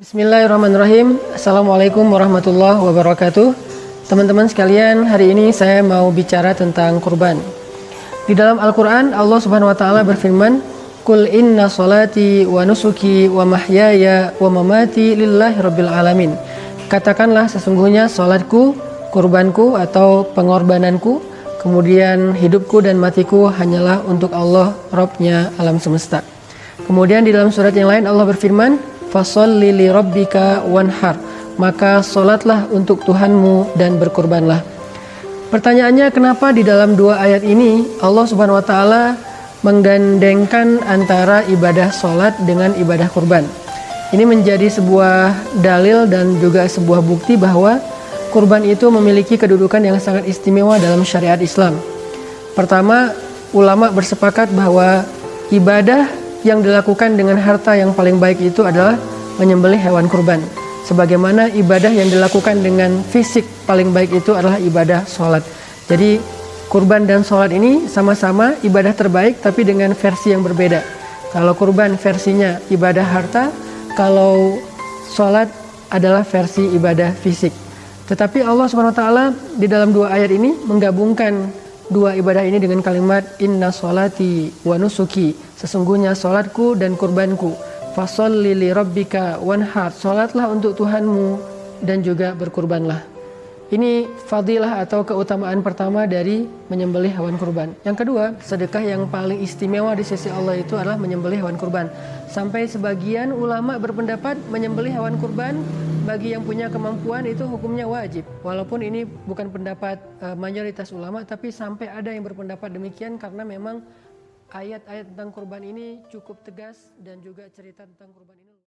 Bismillahirrahmanirrahim. Assalamualaikum warahmatullahi wabarakatuh. Teman-teman sekalian, hari ini saya mau bicara tentang kurban. Di dalam Al-Quran, Allah Subhanahu Wa Taala berfirman, "Qul inna salati wa nusuki wa mahyaya wa mamati lillahi rabbil alamin." Katakanlah sesungguhnya salatku, kurbanku atau pengorbananku, kemudian hidupku dan matiku hanyalah untuk Allah, Rabbnya alam semesta. Kemudian di dalam surat yang lain Allah berfirman, "Fasholli li rabbika wanhar." Maka solatlah untuk Tuhanmu dan berkurbanlah. Pertanyaannya, kenapa di dalam dua ayat ini Allah Subhanahu Wa Taala menggandengkan antara ibadah solat dengan ibadah kurban? Ini menjadi sebuah dalil dan juga sebuah bukti bahwa kurban itu memiliki kedudukan yang sangat istimewa dalam syariat Islam. Pertama, ulama bersepakat bahwa ibadah yang dilakukan dengan harta yang paling baik itu adalah menyembelih hewan kurban. Sebagaimana ibadah yang dilakukan dengan fisik paling baik itu adalah ibadah sholat. Jadi kurban dan sholat ini sama-sama ibadah terbaik tapi dengan versi yang berbeda. Kalau kurban versinya ibadah harta, kalau sholat adalah versi ibadah fisik. Tetapi Allah SWT di dalam dua ayat ini menggabungkan dua ibadah ini dengan kalimat inna sholati wa nusuki, sesungguhnya sholatku dan kurbanku. Fasholli li rabbika wanhar, sholatlah untuk Tuhanmu dan juga berkurbanlah. Ini fadilah atau keutamaan pertama dari menyembelih hewan kurban. Yang kedua, sedekah yang paling istimewa di sisi Allah itu adalah menyembelih hewan kurban. Sampai sebagian ulama berpendapat menyembelih hewan kurban bagi yang punya kemampuan itu hukumnya wajib. Walaupun ini bukan pendapat mayoritas ulama, tapi sampai ada yang berpendapat demikian karena memang ayat-ayat tentang kurban ini cukup tegas dan juga cerita tentang kurban ini